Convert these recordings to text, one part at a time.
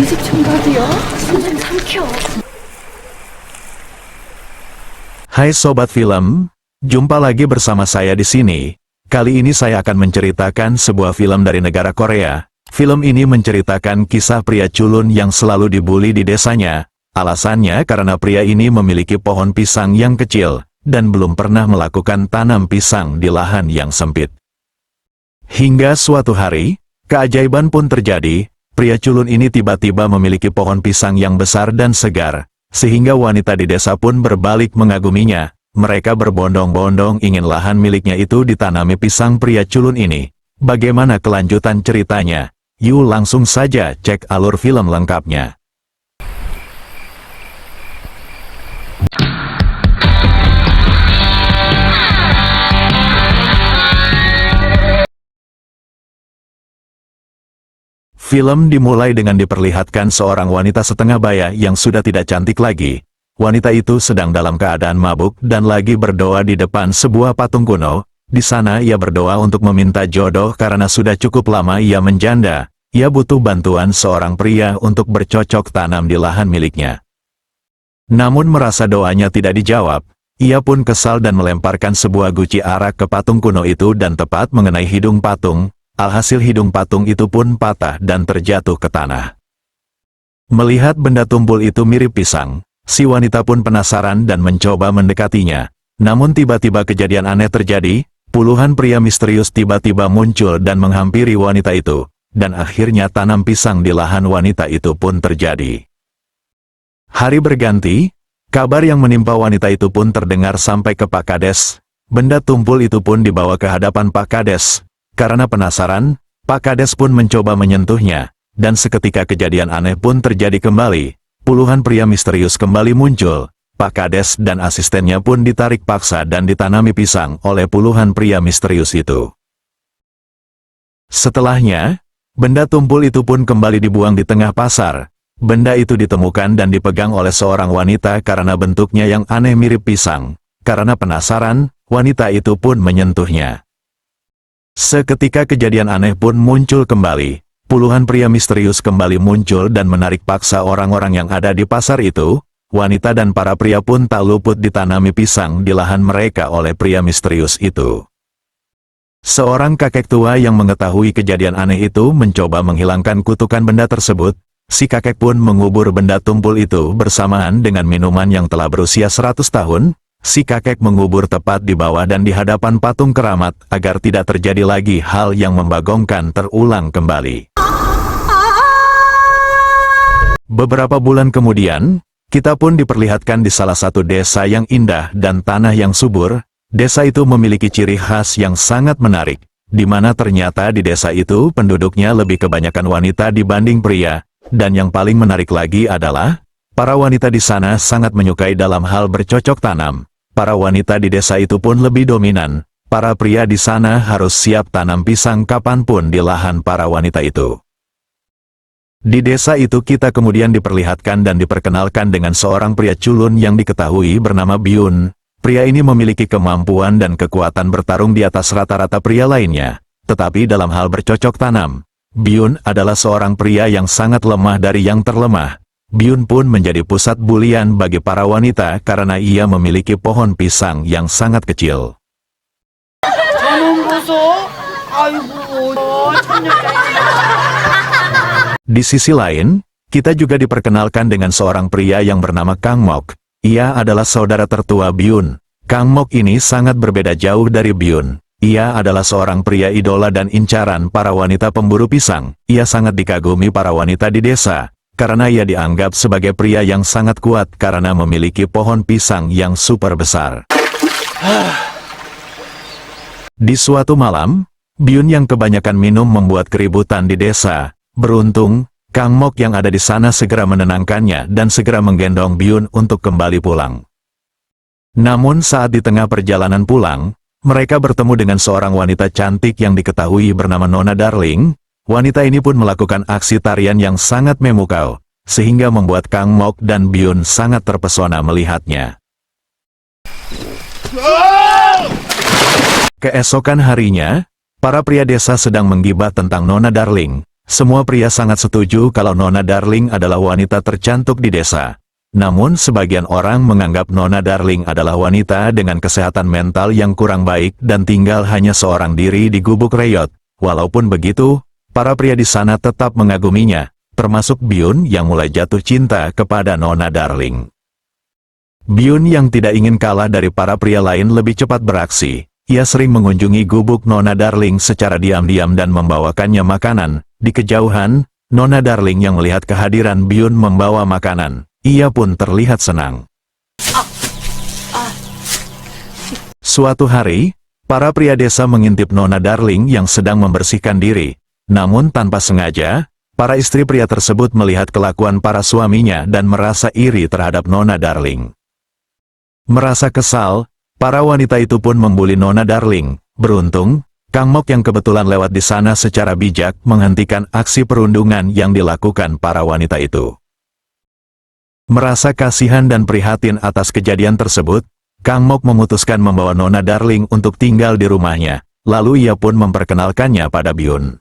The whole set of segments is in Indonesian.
음식 총각이요? 선생 삼켜. Hai Sobat Film, jumpa lagi bersama saya di sini. Kali ini saya akan menceritakan sebuah film dari negara Korea. Film ini menceritakan kisah pria culun yang selalu dibully di desanya. Alasannya karena pria ini memiliki pohon pisang yang kecil, dan belum pernah melakukan tanam pisang di lahan yang sempit. Hingga suatu hari, keajaiban pun terjadi. Pria culun ini tiba-tiba memiliki pohon pisang yang besar dan segar, sehingga wanita di desa pun berbalik mengaguminya. Mereka berbondong-bondong ingin lahan miliknya itu ditanami pisang pria culun ini. Bagaimana kelanjutan ceritanya? Yuk langsung saja cek alur film lengkapnya. Film dimulai dengan diperlihatkan seorang wanita setengah baya yang sudah tidak cantik lagi. Wanita itu sedang dalam keadaan mabuk dan lagi berdoa di depan sebuah patung kuno. Di sana ia berdoa untuk meminta jodoh karena sudah cukup lama ia menjanda. Ia butuh bantuan seorang pria untuk bercocok tanam di lahan miliknya. Namun merasa doanya tidak dijawab, ia pun kesal dan melemparkan sebuah guci arak ke patung kuno itu dan tepat mengenai hidung patung. Alhasil hidung patung itu pun patah dan terjatuh ke tanah. Melihat benda tumpul itu mirip pisang, si wanita pun penasaran dan mencoba mendekatinya. Namun tiba-tiba kejadian aneh terjadi, puluhan pria misterius tiba-tiba muncul dan menghampiri wanita itu, dan akhirnya tanam pisang di lahan wanita itu pun terjadi. Hari berganti, kabar yang menimpa wanita itu pun terdengar sampai ke Pak Kades. Benda tumpul itu pun dibawa ke hadapan Pak Kades. Karena penasaran, Pak Kades pun mencoba menyentuhnya, dan seketika kejadian aneh pun terjadi kembali. Puluhan pria misterius kembali muncul. Pak Kades dan asistennya pun ditarik paksa dan ditanami pisang oleh puluhan pria misterius itu. Setelahnya, benda tumpul itu pun kembali dibuang di tengah pasar. Benda itu ditemukan dan dipegang oleh seorang wanita karena bentuknya yang aneh mirip pisang. Karena penasaran, wanita itu pun menyentuhnya. Seketika kejadian aneh pun muncul kembali. Puluhan pria misterius kembali muncul dan menarik paksa orang-orang yang ada di pasar itu. Wanita dan para pria pun tak luput ditanami pisang di lahan mereka oleh pria misterius itu. Seorang kakek tua yang mengetahui kejadian aneh itu mencoba menghilangkan kutukan benda tersebut. Si kakek pun mengubur benda tumpul itu bersamaan dengan minuman yang telah berusia 100 tahun. Si kakek mengubur tepat di bawah dan di hadapan patung keramat agar tidak terjadi lagi hal yang membagongkan terulang kembali. Beberapa bulan kemudian, kita pun diperlihatkan di salah satu desa yang indah dan tanah yang subur. Desa itu memiliki ciri khas yang sangat menarik, di mana ternyata di desa itu penduduknya lebih kebanyakan wanita dibanding pria, dan yang paling menarik lagi adalah, para wanita di sana sangat menyukai dalam hal bercocok tanam. Para wanita di desa itu pun lebih dominan. Para pria di sana harus siap tanam pisang kapanpun di lahan para wanita itu. Di desa itu kita kemudian diperlihatkan dan diperkenalkan dengan seorang pria culun yang diketahui bernama Byun. Pria ini memiliki kemampuan dan kekuatan bertarung di atas rata-rata pria lainnya. Tetapi dalam hal bercocok tanam, Byun adalah seorang pria yang sangat lemah dari yang terlemah. Byun pun menjadi pusat bulian bagi para wanita karena ia memiliki pohon pisang yang sangat kecil. Di sisi lain, kita juga diperkenalkan dengan seorang pria yang bernama Kang Mok. Ia adalah saudara tertua Byun. Kang Mok ini sangat berbeda jauh dari Byun. Ia adalah seorang pria idola dan incaran para wanita pemburu pisang. Ia sangat dikagumi para wanita di desa, karena ia dianggap sebagai pria yang sangat kuat karena memiliki pohon pisang yang super besar. Di suatu malam, Byun yang kebanyakan minum membuat keributan di desa. Beruntung, Kang Mok yang ada di sana segera menenangkannya dan segera menggendong Byun untuk kembali pulang. Namun saat di tengah perjalanan pulang, mereka bertemu dengan seorang wanita cantik yang diketahui bernama Nona Darling. Wanita ini pun melakukan aksi tarian yang sangat memukau, sehingga membuat Kang Mok dan Byun sangat terpesona melihatnya. Keesokan harinya, para pria desa sedang menggibah tentang Nona Darling. Semua pria sangat setuju kalau Nona Darling adalah wanita tercantik di desa. Namun sebagian orang menganggap Nona Darling adalah wanita dengan kesehatan mental yang kurang baik dan tinggal hanya seorang diri di gubuk reyot. Walaupun begitu, para pria di sana tetap mengaguminya, termasuk Byun yang mulai jatuh cinta kepada Nona Darling. Byun yang tidak ingin kalah dari para pria lain lebih cepat beraksi. Ia sering mengunjungi gubuk Nona Darling secara diam-diam dan membawakannya makanan. Di kejauhan, Nona Darling yang melihat kehadiran Byun membawa makanan. Ia pun terlihat senang. Suatu hari, para pria desa mengintip Nona Darling yang sedang membersihkan diri. Namun tanpa sengaja, para istri pria tersebut melihat kelakuan para suaminya dan merasa iri terhadap Nona Darling. Merasa kesal, para wanita itu pun membuli Nona Darling. Beruntung, Kang Mok yang kebetulan lewat di sana secara bijak menghentikan aksi perundungan yang dilakukan para wanita itu. Merasa kasihan dan prihatin atas kejadian tersebut, Kang Mok memutuskan membawa Nona Darling untuk tinggal di rumahnya, lalu ia pun memperkenalkannya pada Byun.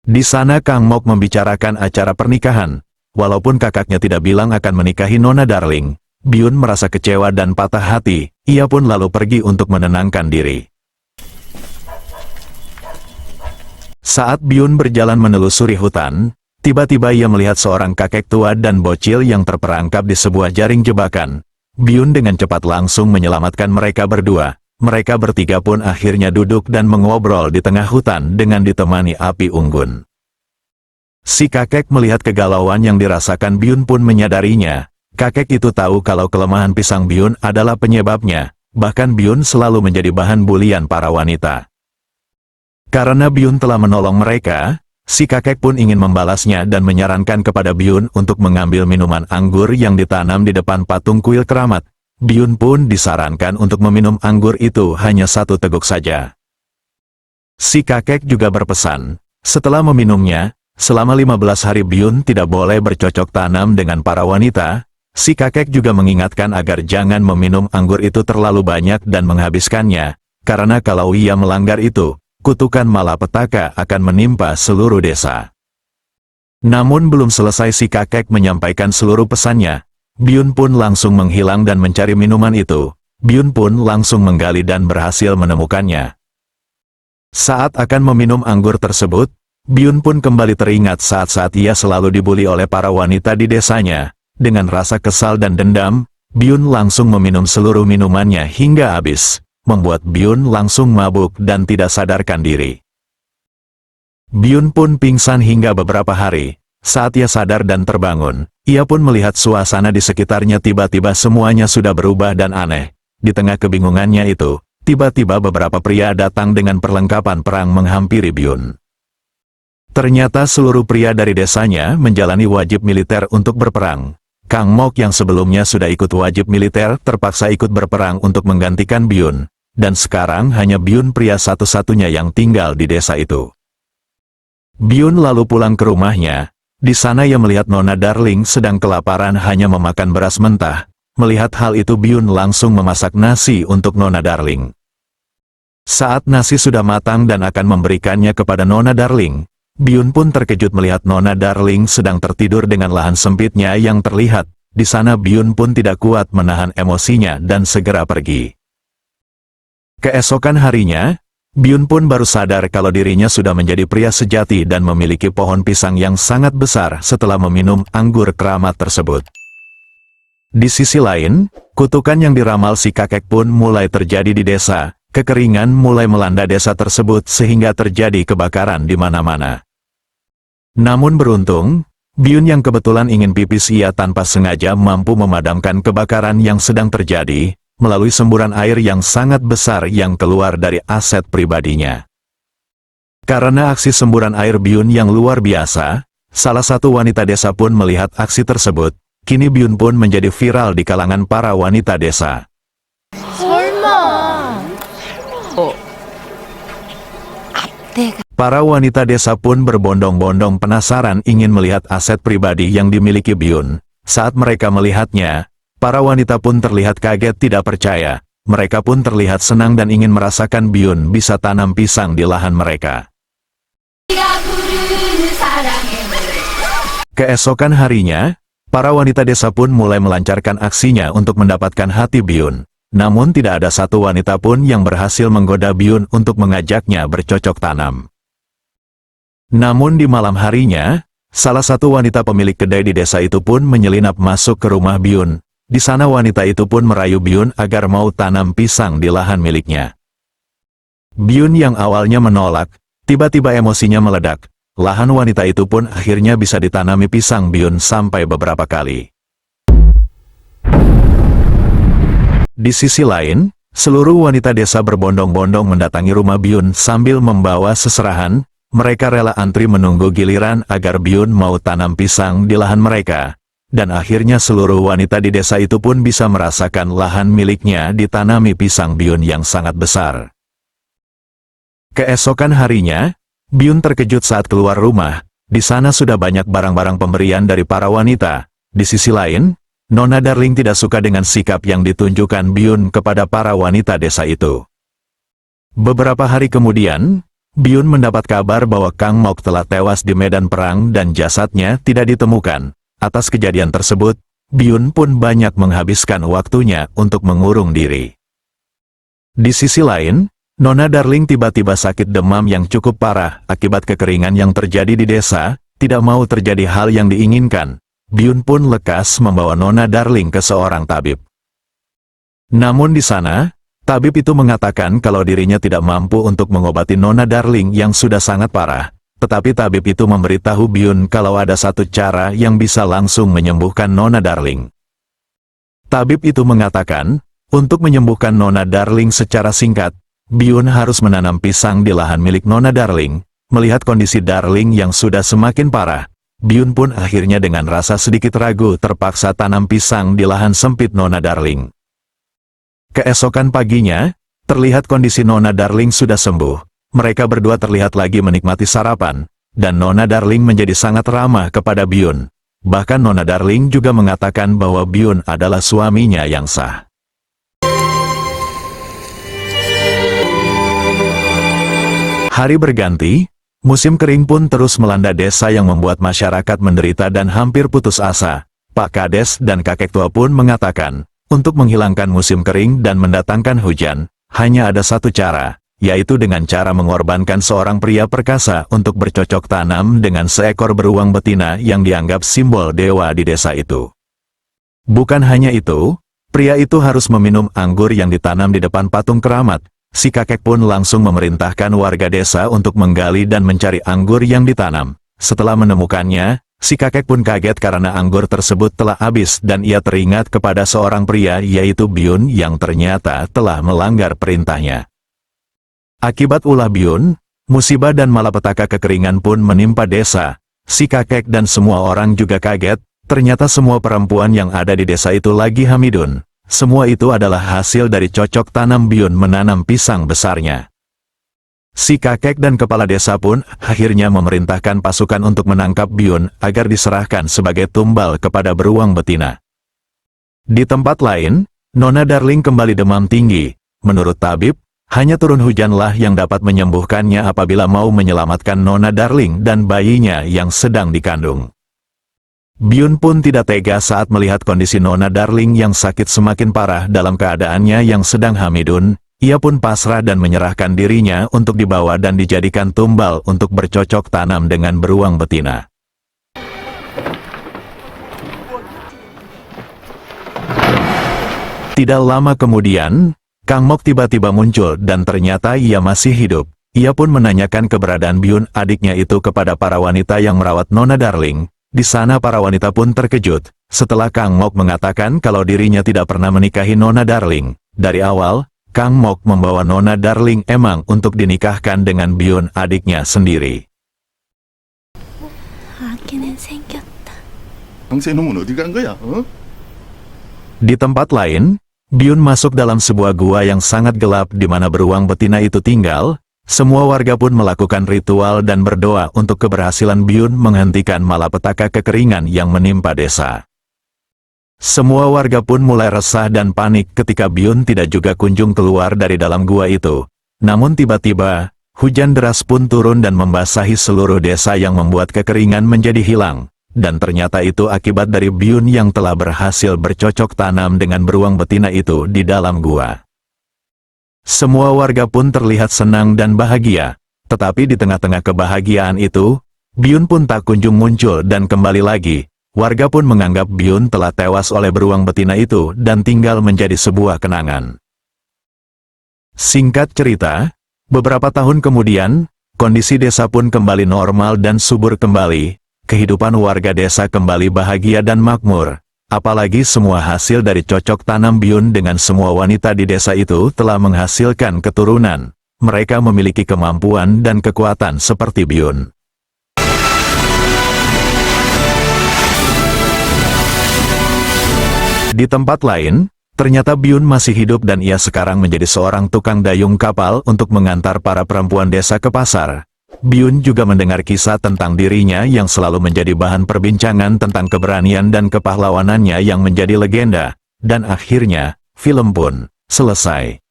Di sana Kang Mok membicarakan acara pernikahan. Walaupun kakaknya tidak bilang akan menikahi Nona Darling, Byun merasa kecewa dan patah hati, ia pun lalu pergi untuk menenangkan diri. Saat Byun berjalan menelusuri hutan, tiba-tiba ia melihat seorang kakek tua dan bocil yang terperangkap di sebuah jaring jebakan. Byun dengan cepat langsung menyelamatkan mereka berdua. Mereka bertiga pun akhirnya duduk dan mengobrol di tengah hutan dengan ditemani api unggun. Si kakek melihat kegalauan yang dirasakan Byun pun menyadarinya. Kakek itu tahu kalau kelemahan pisang Byun adalah penyebabnya. Bahkan Byun selalu menjadi bahan bulian para wanita. Karena Byun telah menolong mereka, si kakek pun ingin membalasnya dan menyarankan kepada Byun untuk mengambil minuman anggur yang ditanam di depan patung kuil keramat. Byun pun disarankan untuk meminum anggur itu hanya 1 teguk saja. Si kakek juga berpesan, setelah meminumnya, selama 15 hari Byun tidak boleh bercocok tanam dengan para wanita. Si kakek juga mengingatkan agar jangan meminum anggur itu terlalu banyak dan menghabiskannya, karena kalau ia melanggar itu, kutukan malapetaka akan menimpa seluruh desa. Namun belum selesai si kakek menyampaikan seluruh pesannya, Byun pun langsung menghilang dan mencari minuman itu. Byun pun langsung menggali dan berhasil menemukannya. Saat akan meminum anggur tersebut, Byun pun kembali teringat saat-saat ia selalu dibuli oleh para wanita di desanya. Dengan rasa kesal dan dendam, Byun langsung meminum seluruh minumannya hingga habis, membuat Byun langsung mabuk dan tidak sadarkan diri. Byun pun pingsan hingga beberapa hari. Saat ia sadar dan terbangun, ia pun melihat suasana di sekitarnya tiba-tiba semuanya sudah berubah dan aneh. Di tengah kebingungannya itu, tiba-tiba beberapa pria datang dengan perlengkapan perang menghampiri Byun. Ternyata seluruh pria dari desanya menjalani wajib militer untuk berperang. Kang Mok yang sebelumnya sudah ikut wajib militer terpaksa ikut berperang untuk menggantikan Byun. Dan sekarang hanya Byun pria satu-satunya yang tinggal di desa itu. Byun lalu pulang ke rumahnya. Di sana ia melihat Nona Darling sedang kelaparan hanya memakan beras mentah. Melihat hal itu Byun langsung memasak nasi untuk Nona Darling. Saat nasi sudah matang dan akan memberikannya kepada Nona Darling, Byun pun terkejut melihat Nona Darling sedang tertidur dengan lahan sempitnya yang terlihat. Di sana Byun pun tidak kuat menahan emosinya dan segera pergi. Keesokan harinya, Byun pun baru sadar kalau dirinya sudah menjadi pria sejati dan memiliki pohon pisang yang sangat besar setelah meminum anggur keramat tersebut. Di sisi lain, kutukan yang diramal si kakek pun mulai terjadi di desa. Kekeringan mulai melanda desa tersebut sehingga terjadi kebakaran di mana-mana. Namun beruntung, Byun yang kebetulan ingin pipis ia tanpa sengaja mampu memadamkan kebakaran yang sedang terjadi, melalui semburan air yang sangat besar yang keluar dari aset pribadinya. Karena aksi semburan air Byun yang luar biasa, salah satu wanita desa pun melihat aksi tersebut. Kini Byun pun menjadi viral di kalangan para wanita desa. Para wanita desa pun berbondong-bondong penasaran ingin melihat aset pribadi yang dimiliki Byun. Saat mereka melihatnya, para wanita pun terlihat kaget tidak percaya. Mereka pun terlihat senang dan ingin merasakan Byun bisa tanam pisang di lahan mereka. Keesokan harinya, para wanita desa pun mulai melancarkan aksinya untuk mendapatkan hati Byun. Namun tidak ada satu wanita pun yang berhasil menggoda Byun untuk mengajaknya bercocok tanam. Namun di malam harinya, salah satu wanita pemilik kedai di desa itu pun menyelinap masuk ke rumah Byun. Di sana wanita itu pun merayu Byun agar mau tanam pisang di lahan miliknya. Byun yang awalnya menolak, tiba-tiba emosinya meledak. Lahan wanita itu pun akhirnya bisa ditanami pisang Byun sampai beberapa kali. Di sisi lain, seluruh wanita desa berbondong-bondong mendatangi rumah Byun sambil membawa seserahan. Mereka rela antri menunggu giliran agar Byun mau tanam pisang di lahan mereka. Dan akhirnya seluruh wanita di desa itu pun bisa merasakan lahan miliknya ditanami pisang Byun yang sangat besar. Keesokan harinya, Byun terkejut saat keluar rumah. Di sana sudah banyak barang-barang pemberian dari para wanita. Di sisi lain, Nona Darling tidak suka dengan sikap yang ditunjukkan Byun kepada para wanita desa itu. Beberapa hari kemudian, Byun mendapat kabar bahwa Kang Mok telah tewas di medan perang dan jasadnya tidak ditemukan. Atas kejadian tersebut, Byun pun banyak menghabiskan waktunya untuk mengurung diri. Di sisi lain, Nona Darling tiba-tiba sakit demam yang cukup parah akibat kekeringan yang terjadi di desa. Tidak mau terjadi hal yang diinginkan, Byun pun lekas membawa Nona Darling ke seorang tabib. Namun di sana, tabib itu mengatakan kalau dirinya tidak mampu untuk mengobati Nona Darling yang sudah sangat parah. Tetapi tabib itu memberitahu Byun kalau ada satu cara yang bisa langsung menyembuhkan Nona Darling. Tabib itu mengatakan, untuk menyembuhkan Nona Darling secara singkat, Byun harus menanam pisang di lahan milik Nona Darling. Melihat kondisi Darling yang sudah semakin parah, Byun pun akhirnya dengan rasa sedikit ragu terpaksa tanam pisang di lahan sempit Nona Darling. Keesokan paginya, terlihat kondisi Nona Darling sudah sembuh. Mereka berdua terlihat lagi menikmati sarapan, dan Nona Darling menjadi sangat ramah kepada Byun. Bahkan Nona Darling juga mengatakan bahwa Byun adalah suaminya yang sah. Hari berganti, musim kering pun terus melanda desa yang membuat masyarakat menderita dan hampir putus asa. Pak Kades dan kakek tua pun mengatakan, untuk menghilangkan musim kering dan mendatangkan hujan, hanya ada satu cara, yaitu dengan cara mengorbankan seorang pria perkasa untuk bercocok tanam dengan seekor beruang betina yang dianggap simbol dewa di desa itu. Bukan hanya itu, pria itu harus meminum anggur yang ditanam di depan patung keramat. Si kakek pun langsung memerintahkan warga desa untuk menggali dan mencari anggur yang ditanam. Setelah menemukannya, si kakek pun kaget karena anggur tersebut telah habis dan ia teringat kepada seorang pria yaitu Byun yang ternyata telah melanggar perintahnya. Akibat ulah Byun, musibah dan malapetaka kekeringan pun menimpa desa. Si kakek dan semua orang juga kaget, ternyata semua perempuan yang ada di desa itu lagi hamidun. Semua itu adalah hasil dari cocok tanam Byun menanam pisang besarnya. Si kakek dan kepala desa pun akhirnya memerintahkan pasukan untuk menangkap Byun agar diserahkan sebagai tumbal kepada beruang betina. Di tempat lain, Nona Darling kembali demam tinggi. Menurut tabib, hanya turun hujanlah yang dapat menyembuhkannya apabila mau menyelamatkan Nona Darling dan bayinya yang sedang dikandung. Byun pun tidak tega saat melihat kondisi Nona Darling yang sakit semakin parah dalam keadaannya yang sedang hamidun. Ia pun pasrah dan menyerahkan dirinya untuk dibawa dan dijadikan tumbal untuk bercocok tanam dengan beruang betina. Tidak lama kemudian, Kang Mok tiba-tiba muncul dan ternyata ia masih hidup. Ia pun menanyakan keberadaan Byun adiknya itu kepada para wanita yang merawat Nona Darling. Di sana para wanita pun terkejut, setelah Kang Mok mengatakan kalau dirinya tidak pernah menikahi Nona Darling. Dari awal, Kang Mok membawa Nona Darling emang untuk dinikahkan dengan Byun adiknya sendiri. Di tempat lain, Byun masuk dalam sebuah gua yang sangat gelap di mana beruang betina itu tinggal. Semua warga pun melakukan ritual dan berdoa untuk keberhasilan Byun menghentikan malapetaka kekeringan yang menimpa desa. Semua warga pun mulai resah dan panik ketika Byun tidak juga kunjung keluar dari dalam gua itu. Namun tiba-tiba, hujan deras pun turun dan membasahi seluruh desa yang membuat kekeringan menjadi hilang. dan ternyata itu akibat dari Byun yang telah berhasil bercocok tanam dengan beruang betina itu di dalam gua. Semua warga pun terlihat senang dan bahagia, tetapi di tengah-tengah kebahagiaan itu, Byun pun tak kunjung muncul dan kembali lagi. Warga pun menganggap Byun telah tewas oleh beruang betina itu dan tinggal menjadi sebuah kenangan. Singkat cerita, beberapa tahun kemudian, kondisi desa pun kembali normal dan subur kembali. Kehidupan warga desa kembali bahagia dan makmur. Apalagi semua hasil dari cocok tanam Byun dengan semua wanita di desa itu telah menghasilkan keturunan. Mereka memiliki kemampuan dan kekuatan seperti Byun. Di tempat lain, ternyata Byun masih hidup dan ia sekarang menjadi seorang tukang dayung kapal untuk mengantar para perempuan desa ke pasar. Byun juga mendengar kisah tentang dirinya yang selalu menjadi bahan perbincangan tentang keberanian dan kepahlawanannya yang menjadi legenda, dan akhirnya, film pun selesai.